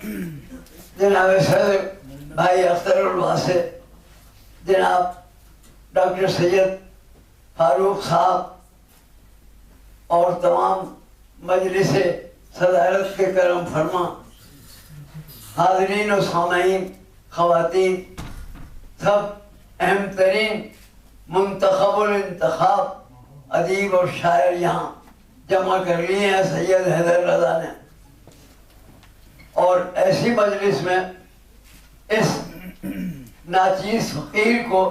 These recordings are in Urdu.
جناب صدر بھائی اختر الواسع، جناب ڈاکٹر سید فاروق صاحب اور تمام مجلس صدارت کے کرم فرما، حاضرین و سامعین، خواتین، سب اہم ترین منتخب الانتخاب ادیب اور شاعر یہاں جمع کر لیے ہیں سید حیدر رضا نے، اور ایسی مجلس میں اس ناچیز فقیر کو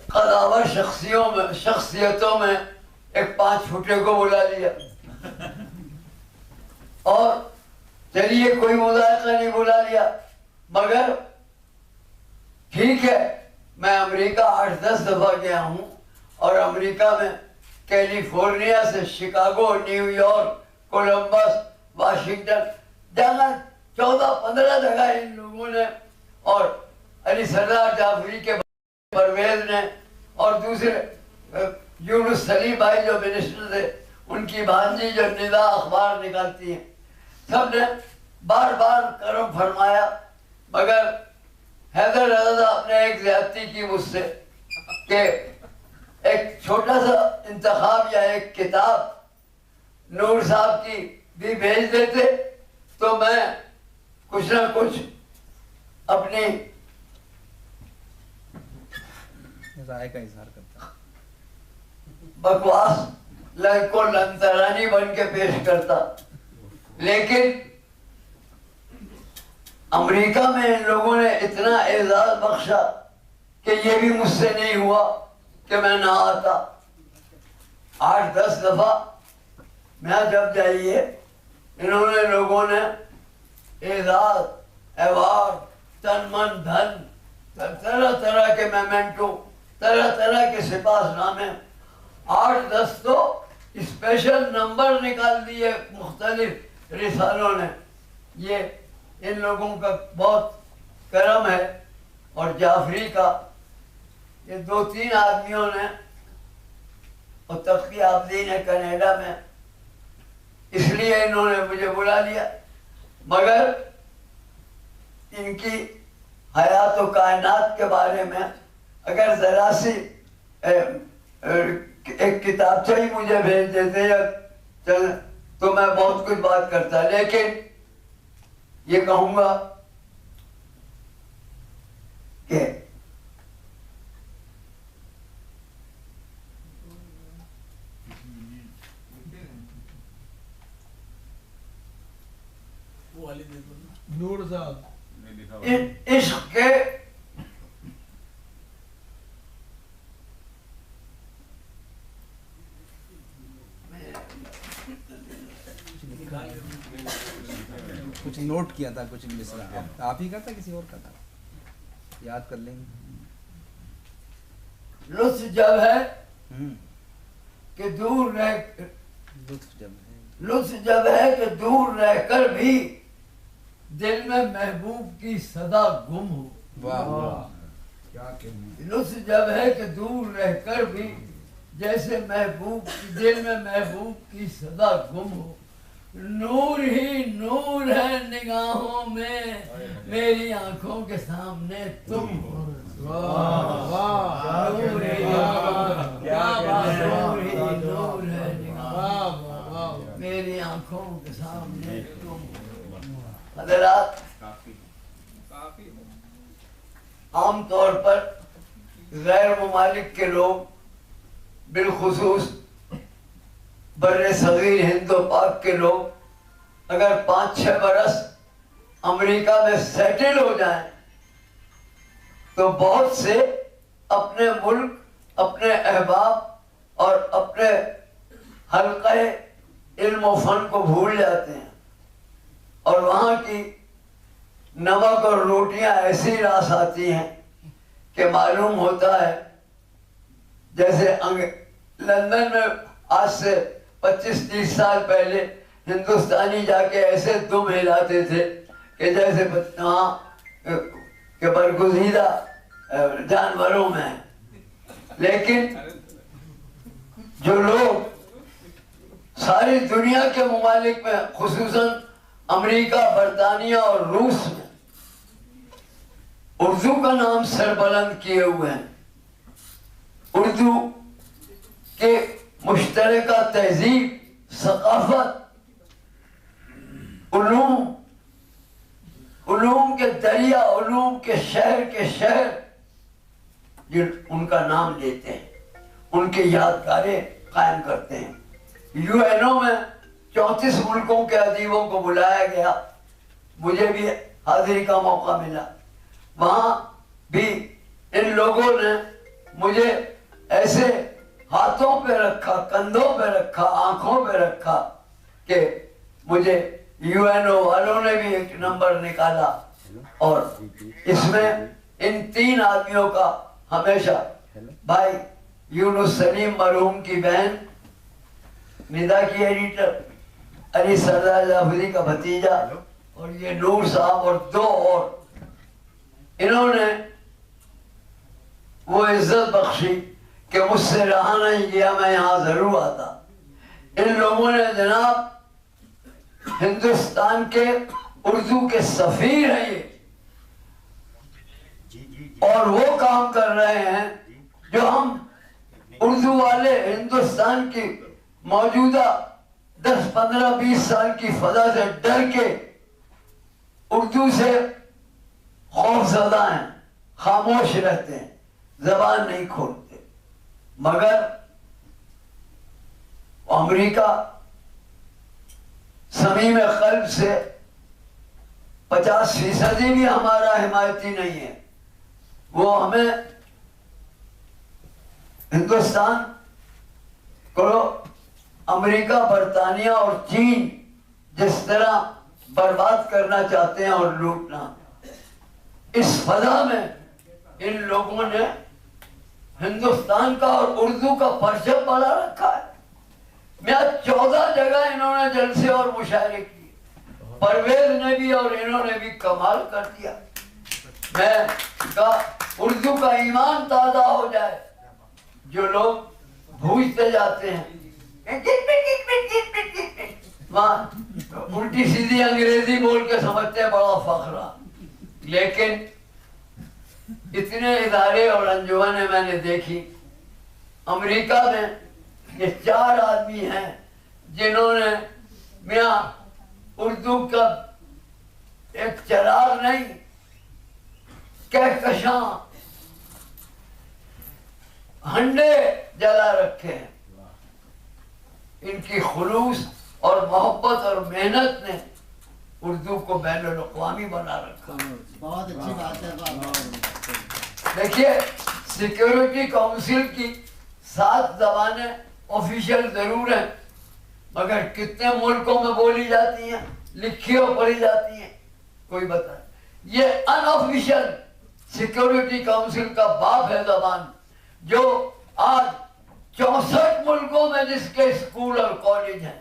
قداور شخصیتوں میں ایک 5 فٹے کو بلا لیا، اور چلیے کوئی مذائقہ نہیں بلا لیا، مگر ٹھیک ہے میں امریکہ 8-10 دفعہ گیا ہوں، اور امریکہ میں کیلیفورنیا سے Chicago, new York, Columbus, Washington جگہ 14-15 جگہ ان لوگوں نے، اور علی سردار جعفری کے پرویز نے، اور دوسرے یونس سلیم بھائی جو منسٹر تھے، ان کی بھانجی جو ندا اخبار نکالتی ہیں، سب نے بار بار کرم فرمایا، مگر حیدر رضا نے ایک زیادتی کی مجھ سے کہ ایک چھوٹا سا انتخاب یا ایک کتاب نور صاحب کی بھی بھیج دیتے تو میں کچھ نہ کچھ اپنی رائے کا اظہار کرتا بکواس کو لنترانی بن کے پیش کرتا، لیکن امریکہ میں ان لوگوں نے اتنا اعزاز بخشا کہ یہ بھی مجھ سے نہیں ہوا کہ میں نہ آتا۔ 8-10 دفعہ میں جب جائیے انہوں نے لوگوں نے اعزاز، ایوارڈ، تن من دھن، طرح طرح کے میمنٹو، طرح طرح کے سپاس نامے، 8-10 تو اسپیشل نمبر نکال دیے مختلف رسالوں نے۔ یہ ان لوگوں کا بہت کرم ہے، اور جعفری کا، یہ 2-3 آدمیوں نے، اور تقی عابدین ہے کینیڈا میں، اس لیے انہوں نے مجھے بلا لیا، مگر ان کی حیات و کائنات کے بارے میں اگر ذرا سی ایک کتابچہ ہی مجھے بھیج دیتے تو میں بہت کچھ بات کرتا، لیکن یہ کہوں گا کہ نور صاحب عشق کے کچھ نوٹ کیا تھا، کچھ مصرع آپ ہی کا تھا کسی اور کا تھا، یاد کر لیں گے۔ لطف جب ہے کہ دور رہ لطف جب ہے کہ دور رہ کر بھی دل میں محبوب کی صدا گم ہو۔ لطف جب ہے کہ دور رہ کر بھی جیسے محبوب دل میں محبوب کی صدا گم ہو، نور ہی نور ہے نگاہوں میں میری آنکھوں کے سامنے تم ہو۔ نور ہی نور ہے نگاہوں میری آنکھوں کے سامنے تم ہو۔ حضرات، عام طور پر غیر ممالک کے لوگ، بالخصوص بر صغیر ہند و پاک کے لوگ، اگر 5-6 برس امریکہ میں سیٹل ہو جائیں تو بہت سے اپنے ملک، اپنے احباب اور اپنے حلقہ علم و فن کو بھول جاتے ہیں، اور وہاں کی نمک اور روٹیاں ایسی راس آتی ہیں کہ معلوم ہوتا ہے جیسے لندن میں آج سے 25-30 سال پہلے ہندوستانی جا کے ایسے دم ہلاتے تھے کہ جیسے وہاں کہ برگزیدہ جانوروں میں ہیں۔ لیکن جو لوگ ساری دنیا کے ممالک میں، خصوصاً امریکہ، برطانیہ اور روس میں اردو کا نام سربلند کیے ہوئے ہیں. اردو کے مشترکہ تہذیب، ثقافت، علوم کے دریا، علوم کے شہر جن ان کا نام لیتے ہیں، ان کے یادگاریں قائم کرتے ہیں. UN میں 34 ملکوں کے ادیبوں کو بلایا گیا، مجھے بھی حاضری کا موقع ملا. وہاں بھی ان لوگوں نے مجھے ایسے ہاتھوں پہ رکھا، کندھوں پہ رکھا، آنکھوں پہ رکھا کہ مجھے UNO والوں نے بھی ایک نمبر نکالا. اور اس میں ان 3 آدمیوں کا ہمیشہ، بھائی یونس سلیم مرحوم کی بہن، ندا کی ایڈیٹر، علی سردار جعفری کا بھتیجا، اور یہ نور صاحب اور 2 اور، انہوں نے وہ عزت بخشی کہ مجھ سے رہا نہیں گیا، میں یہاں ضرور آتا. ان لوگوں نے جناب ہندوستان کے اردو کے سفیر ہیں یہ، اور وہ کام کر رہے ہیں جو ہم اردو والے ہندوستان کی موجودہ 10 15 20 سال کی فضا سے ڈر کے اردو سے خوف زدہ ہیں، خاموش رہتے ہیں، زبان نہیں کھولتے. مگر امریکہ صمیم قلب سے 50% بھی ہمارا حمایتی نہیں ہے. وہ ہمیں ہندوستان کو امریکہ، برطانیہ اور چین جس طرح برباد کرنا چاہتے ہیں اور لوٹنا، اس فضا میں ان لوگوں نے ہندوستان کا اور اردو کا پرچم بنا رکھا ہے. میں 14 جگہ انہوں نے جلسے اور مشاعرے کیے، پرویز نے بھی اور انہوں نے بھی کمال کر دیا. میں کہا اردو کا ایمان تازہ ہو جائے. جو لوگ بھوجتے جاتے ہیں وہاں الٹی سیدھی انگریزی بول کے سمجھتے ہیں بڑا فخر، لیکن اتنے ادارے اور انجمنیں میں نے دیکھی. امریکہ میں یہ 4 آدمی ہیں جنہوں نے میاں اردو کا ایک چراغ نہیں، کہکشاں، ہنڈے جلا رکھے ہیں. ان کی خلوص اور محبت اور محنت نے اردو کو بین الاقوامی بنا رکھا. بہت اچھی بات ہے. دیکھیے سیکیورٹی کونسل کی 7 زبانیں آفیشیل ضرور ہیں، مگر کتنے ملکوں میں بولی جاتی ہیں، لکھی اور پڑھی جاتی ہیں، کوئی بتائے. یہ ان آفیشیل سیکیورٹی کونسل کا باپ ہے زبان، جو آج 64 ملکوں میں جس کے اسکول اور کالج ہیں،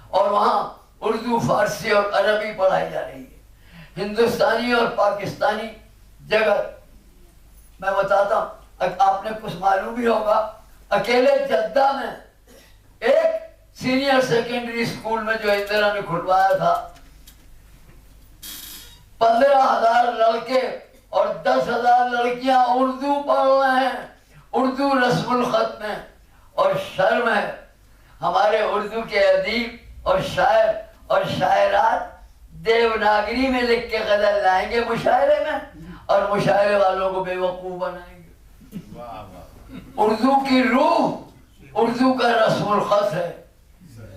اور وہاں اردو، فارسی اور عربی پڑھائی جا رہی ہے. ہندوستانی اور پاکستانی جگہ میں بتاتا ہوں، آپ نے کچھ معلوم ہی ہوگا، اکیلے جدہ میں ایک سینئر سیکنڈری اسکول میں جو اندرا نے کھلوایا تھا، 15,000 لڑکے اور 10,000 لڑکیاں اردو پڑھ رہے ہیں، اردو رسم الخط میں. اور شرم ہے ہمارے اردو کے ادیب اور شاعر اور شاعرات دیوناگری میں لکھ کے غزل لائیں گے مشاعرے میں، اور مشاعرے والوں کو بے وقوف بنائیں گے. اردو کی روح اردو کا رسم الخط ہے.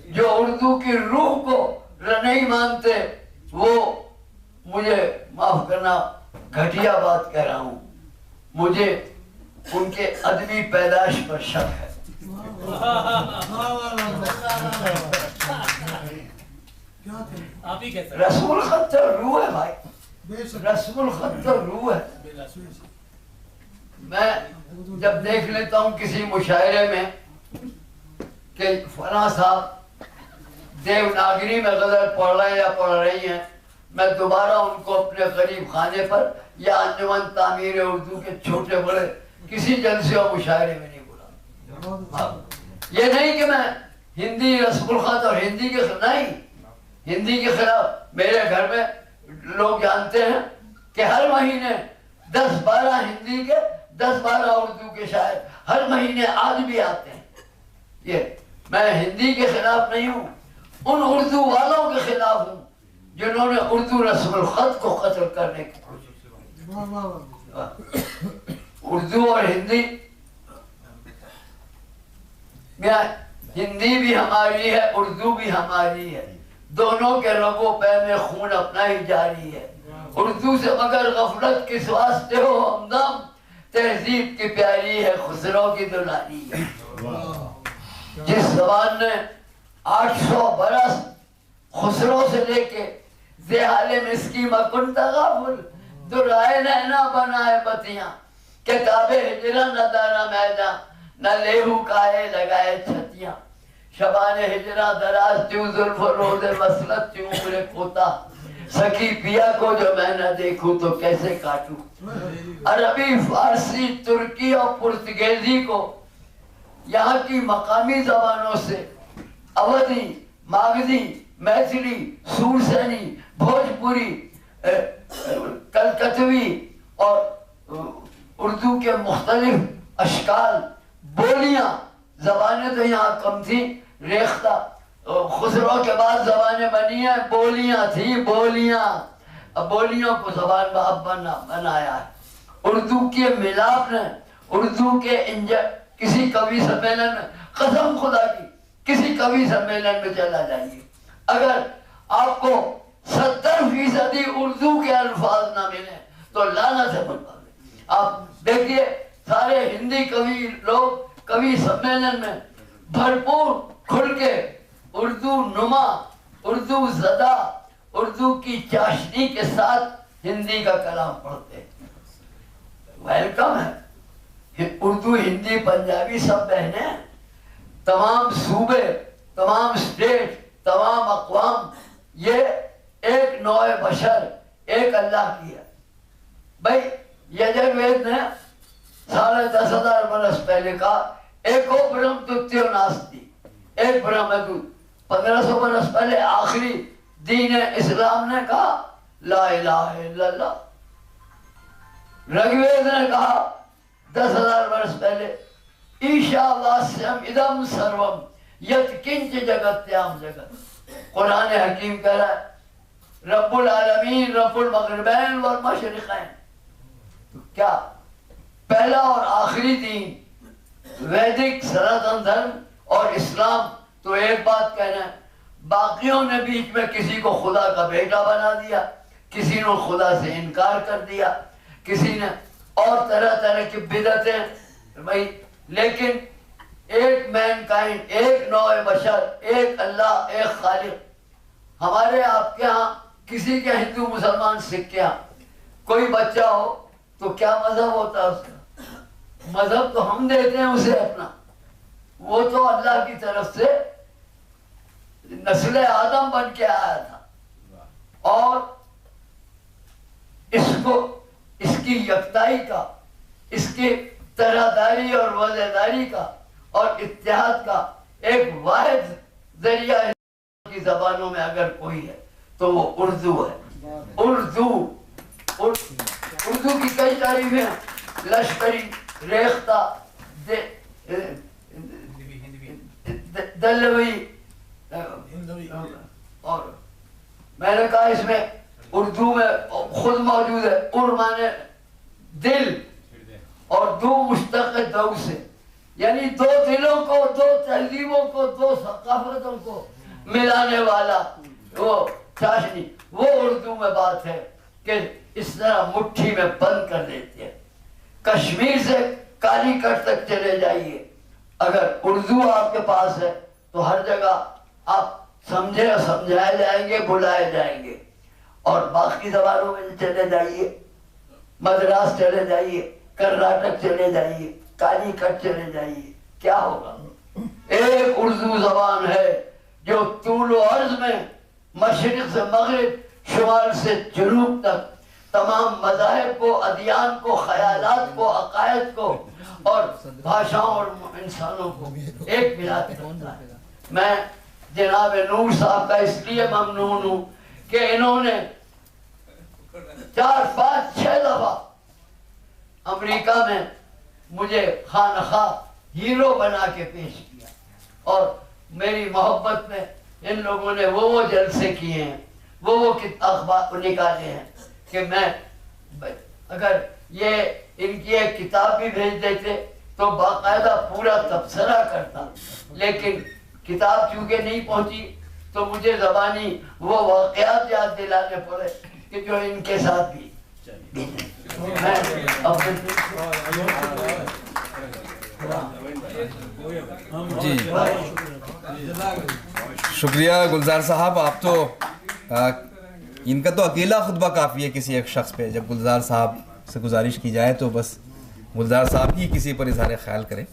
جو اردو کی روح کو نہیں مانتے وہ، مجھے معاف کرنا گھٹیا بات کہہ رہا ہوں، مجھے ان کے ادبی پیدائش پر شک ہے. رسم الخط تو روح ہے بھائی، رسم الخط تو روح ہے. میں جب دیکھ لیتا ہوں کسی مشاعرے میں کہ فلاں صاحب دیوناگری میں غزل پڑھ رہے ہیں یا پڑھ رہی ہیں، میں دوبارہ ان کو اپنے غریب خانے پر یا انجمن تعمیر اردو کے چھوٹے بڑے کسی جلسے اور مشاعرے میں نہیں بولا. یہ نہیں کہ میں ہندی رسم الخط اور ہندی کے خلاف، نہیں، ہندی کے خلاف میرے گھر میں لوگ جانتے ہیں کہ ہر مہینے 10-12 ہندی کے 10-12 اردو کے شاعر ہر مہینے آج بھی آتے ہیں. یہ میں ہندی کے خلاف نہیں ہوں، ان اردو والوں کے خلاف ہوں جنہوں نے اردو رسم الخط کو قتل کرنے کی کوشش کی. اردو اور ہندی، ہندی بھی ہماری ہے، اردو بھی ہماری ہے، دونوں کے رگوں پہ میں خون اپنا ہی جاری ہے. اردو سے مگر غفلت کس واسطے ہو ہمدم، تہذیب کی پیاری ہے، خسرو کی دلاری ہے. جس زبان نے 800 برس خسرو سے لے کے زیحال مسکی مکن تغافل درائے نینا بنائے بتیاں، کتاب ہجرہ نہ دارا میدان نہ لیہو کائے لگائے چھتیاں. شبان ہجرہ دراز تیوں ظلف و روز وصلت تیوں عمر کوتا، سکی پیا کو جو میں نہ دیکھوں تو کیسے کاٹوں. عربی، فارسی، ترکی اور پرتگیزی کو یہاں کی مقامی زبانوں سے اودھی، ماگدھی، میتھلی، سورسینی، بھوجپوری، کلکتوی اور اردو کے مختلف اشکال، بولیاں، زبانیں تو یہاں کم تھیں. ریختہ خسرو کے بعد زبانیں بنی ہیں، بولیاں تھیں بولیاں. اب بولیوں کو زبان اب بنایا ہے. اردو کے ملاپ نے، اردو کے کسی کوی سمیلن میں، قسم خدا کی کسی کوی سمیلن میں چلا جائیے، اگر آپ کو 70% اردو کے الفاظ نہ ملیں تو لعنت ہے پر. آپ دیکھیے سارے ہندی کوی لوگ کوی سمیلن میں بھرپور کھل کے اردو نما، اردو زدہ، اردو کی چاشنی کے ساتھ ہندی کا کلام پڑھتے ہیں. ویلکم ہے. اردو، ہندی، پنجابی سب بہنیں، تمام صوبے، تمام اسٹیٹ، تمام اقوام، یہ ایک نوع بشر، ایک اللہ کی ہے. بھائی یجروید نے 10,500 برس پہلے کہا ایکو برہم تتیو ناستی، ایک برہم ہے. 1500 برس پہلے آخری دین اسلام نے کہا لا الہ الا اللہ. رگوید نے کہا 10,000 برس پہلے ایشا واسیم ادم سروم یت کنچ جگتیام جگت. قرآن حکیم کہہ رہا ہے رب العالمین، رب المغربین والمشرقین. تو کیا پہلا اور آخری دین ویدک سناتن دھرم اور اسلام تو ایک بات کہہ رہے ہیں. باقیوں نے بیچ میں کسی کو خدا کا بیٹا بنا دیا، کسی نے خدا سے انکار کر دیا، کسی نے اور طرح طرح کی بدعتیں بھائی. لیکن ایک مین کائنڈ، ایک نوع بشر، ایک اللہ، ایک خالق. ہمارے آپ کے ہاں کسی کے ہندو، مسلمان، سکھ کے ہاں کوئی بچہ ہو تو کیا مذہب ہوتا ہے اس کا؟ مذہب تو ہم دیتے ہیں اسے اپنا. وہ تو اللہ کی طرف سے نسل آدم بن کے آیا تھا، اور اس کو، اس کی یکتائی کا، اس کی طرح داری اور وضع داری کا اور اتحاد کا ایک واحد ذریعہ کی زبانوں میں اگر کوئی ہے تو وہ اردو ہے. اردو کی کئی تعریفیں ہیں. لشکری، ریختہ، دلوی، اور میں نے کہا اس میں اردو میں خود موجود ہے. ار مانے دل اور دو مشتق دو سے، یعنی دو دلوں کو، دو تہذیبوں کو، دو ثقافتوں کو ملانے والا وہ چاشنی. وہ اردو میں بات ہے کہ اس طرح مٹھی میں بند کر دیتی ہے. کشمیر سے کالی کٹ تک چلے جائیے، اگر اردو آپ کے پاس ہے تو ہر جگہ آپ سمجھے اور سمجھائے جائیں گے، بلائے جائیں گے. اور باقی زبانوں میں چلے جائیے، مدراس چلے جائیے، کرناٹک چلے جائیے، کالی کٹ چلے جائیے، کیا ہوگا؟ ایک اردو زبان ہے جو طول و عرض میں مشرق سے مغرب، شمال سے جنوب تک تمام مذاہب کو، ادیان کو، خیالات کو، عقائد کو اور بھاشاؤں اور انسانوں کو ایک ملا کے رکھتا ہے. میں جناب نور صاحب کا اس لیے ممنون ہوں کہ انہوں نے 4 5 6 دفعہ امریکہ میں مجھے خانخواہ ہیرو بنا کے پیش کیا، اور میری محبت میں ان لوگوں نے وہ جلسے کیے ہیں، وہ اخبار نکالے ہیں کہ میں اگر یہ ان کی ایک کتاب بھی بھیج دیتے تو باقاعدہ پورا تبصرہ کرتا، لیکن کتاب چونکہ نہیں پہنچی تو مجھے زبانی وہ واقعات یاد دلانے پڑے کہ جو ان کے ساتھ بھی میں جی شکریہ گلزار صاحب. آپ تو ان کا تو اکیلا خطبہ کافی ہے کسی ایک شخص پہ. جب گلزار صاحب سے گزارش کی جائے تو بس گلزار صاحب ہی کسی پر اظہار خیال کریں.